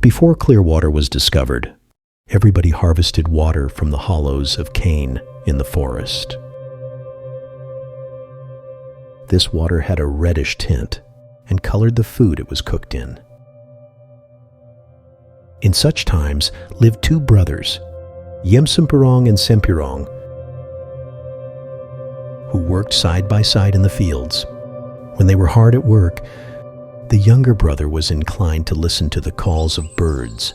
Before clear water was discovered, everybody harvested water from the hollows of cane in the forest. This water had a reddish tint and colored the food it was cooked in. In such times lived two brothers, Yemsumpirong and Sempirong, who worked side by side in the fields. When they were hard at work, the younger brother was inclined to listen to the calls of birds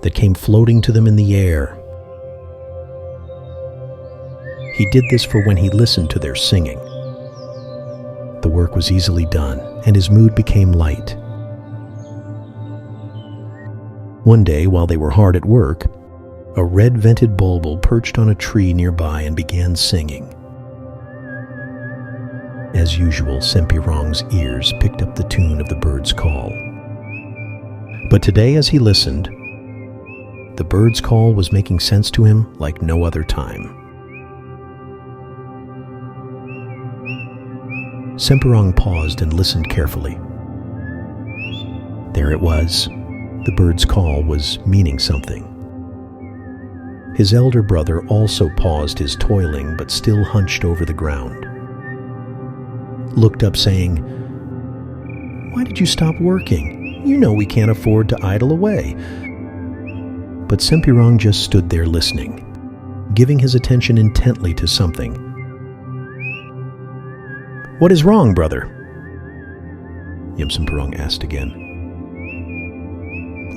that came floating to them in the air. He did this for when he listened to their singing. The work was easily done, and his mood became light. One day, while they were hard at work, a red-vented bulbul perched on a tree nearby and began singing. As usual, Sempirong's ears picked up the tune of the bird's call. But today, as he listened, the bird's call was making sense to him like no other time. Sempirong paused and listened carefully. There it was. The bird's call was meaning something. His elder brother also paused his toiling, but still hunched over the ground. Looked up saying, "Why did you stop working? You know we can't afford to idle away." But Sempirong just stood there listening, giving his attention intently to something. "What is wrong, brother?" Yemsumpirong asked again.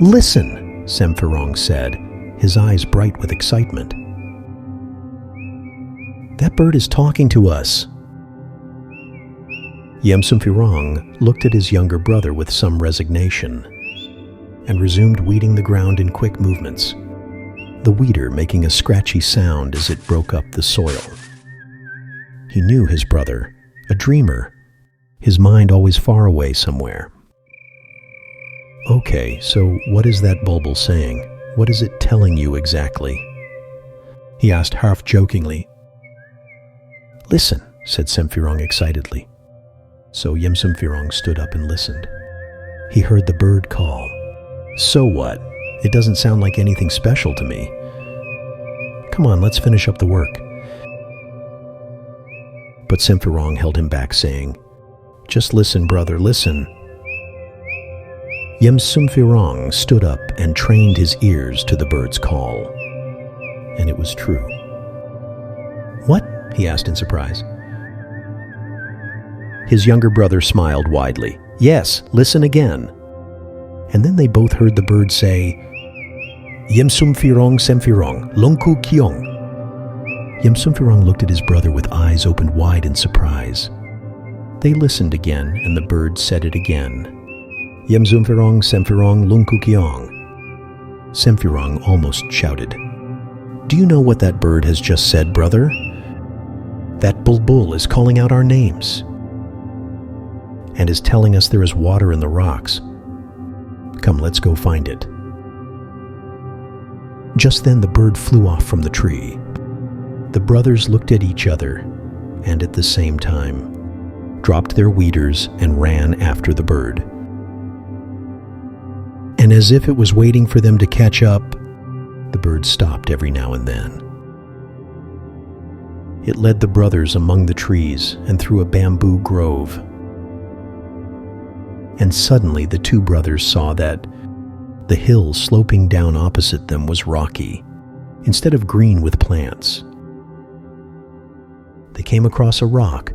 "Listen," Sempirong said, his eyes bright with excitement. "That bird is talking to us." Yemsumpirong looked at his younger brother with some resignation and resumed weeding the ground in quick movements, the weeder making a scratchy sound as it broke up the soil. He knew his brother, a dreamer, his mind always far away somewhere. "Okay, so what is that bulbul saying? What is it telling you exactly?" he asked half-jokingly. "Listen," said Sempirong excitedly. So Yemsumpirong stood up and listened. He heard the bird call. "So what? It doesn't sound like anything special to me. Come on, let's finish up the work." But Sempirong held him back, saying, "Just listen, brother, listen." Yemsumpirong stood up and trained his ears to the bird's call. And it was true. "What?" he asked in surprise. His younger brother smiled widely. "Yes, listen again." And then they both heard the bird say, "Yemsumpirong Sempirong, Longku Kiong." Yemsumpirong looked at his brother with eyes opened wide in surprise. They listened again, and the bird said it again. "Yemsumpirong Sempirong Longku Kiong." Sempirong almost shouted, "Do you know what that bird has just said, brother? That bulbul is calling out our names and is telling us there is water in the rocks. Come, let's go find it." Just then the bird flew off from the tree. The brothers looked at each other and at the same time dropped their weeders and ran after the bird. And as if it was waiting for them to catch up, the bird stopped every now and then. It led the brothers among the trees and through a bamboo grove. And suddenly the two brothers saw that the hill sloping down opposite them was rocky, instead of green with plants. They came across a rock,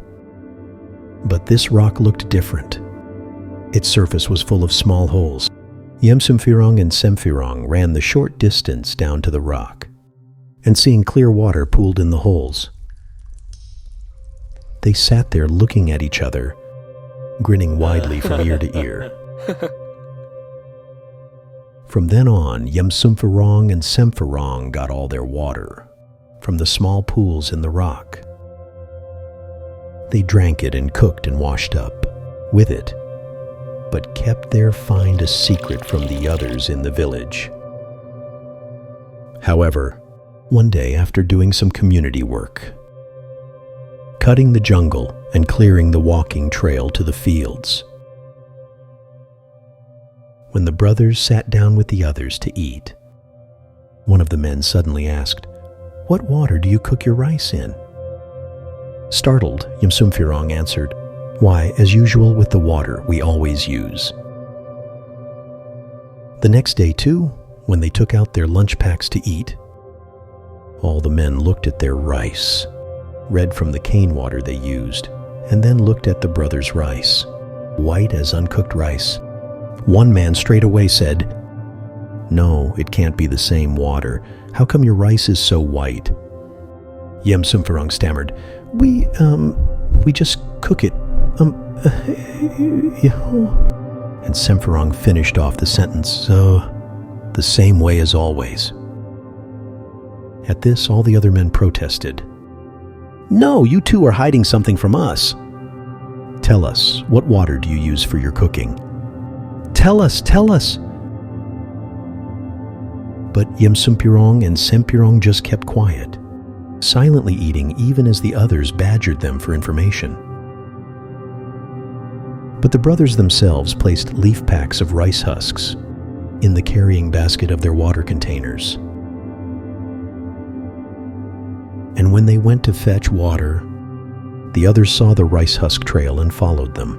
but this rock looked different. Its surface was full of small holes. Yemsumpirong and Sempirong ran the short distance down to the rock, and seeing clear water pooled in the holes, they sat there looking at each other, grinning widely from ear to ear. From then on, Yemsumpirong and Sempirong got all their water from the small pools in the rock. They drank it and cooked and washed up with it, but kept their find a secret from the others in the village. However, one day after doing some community work, cutting the jungle and clearing the walking trail to the fields, when the brothers sat down with the others to eat, one of the men suddenly asked, "What water do you cook your rice in?" Startled, Yimsumphirong answered, "Why, as usual with the water we always use." The next day, too, when they took out their lunch packs to eat, all the men looked at their rice, read from the cane water they used, and then looked at the brothers' rice, white as uncooked rice. One man straight away said, "No, it can't be the same water. How come your rice is so white?" Yimsumphirong stammered, We just cook it, And Semphirong finished off the sentence, the same way as always. At this, all the other men protested. "No, you two are hiding something from us. Tell us, what water do you use for your cooking? Tell us, tell us." But Yimsumphirong and Semphirong just kept quiet, silently eating even as the others badgered them for information. But the brothers themselves placed leaf packs of rice husks in the carrying basket of their water containers. And when they went to fetch water, the others saw the rice husk trail and followed them.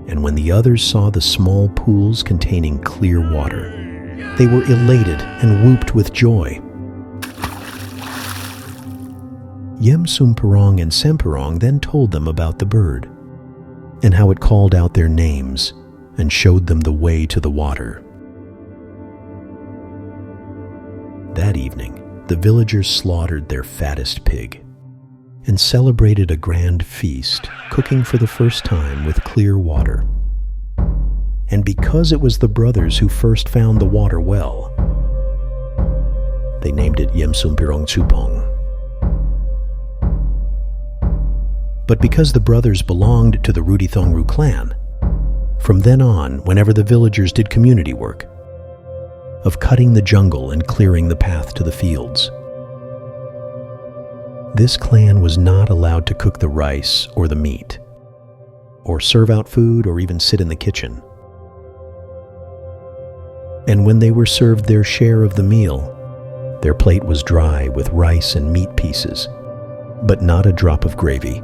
And when the others saw the small pools containing clear water, they were elated and whooped with joy. Yimsumphirong and Semphirong then told them about the bird, and how it called out their names and showed them the way to the water. That evening, the villagers slaughtered their fattest pig and celebrated a grand feast, cooking for the first time with clear water. And because it was the brothers who first found the water well, they named it Yimsumphirong Chupong. But because the brothers belonged to the Rudithongru clan, from then on, whenever the villagers did community work, of cutting the jungle and clearing the path to the fields, this clan was not allowed to cook the rice or the meat, or serve out food or even sit in the kitchen. And when they were served their share of the meal, their plate was dry with rice and meat pieces, but not a drop of gravy.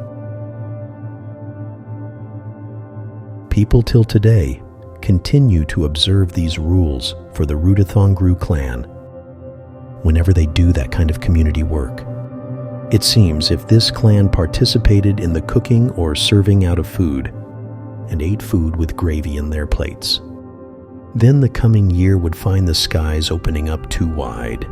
People till today continue to observe these rules for the Rudithongru clan whenever they do that kind of community work. It seems if this clan participated in the cooking or serving out of food and ate food with gravy in their plates, then the coming year would find the skies opening up too wide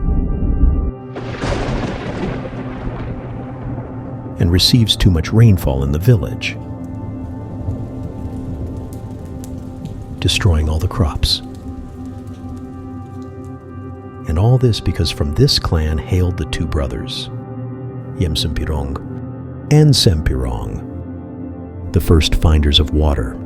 and receives too much rainfall in the village, destroying all the crops. And all this because from this clan hailed the two brothers, Yimsumphirong and Semphirong, the first finders of water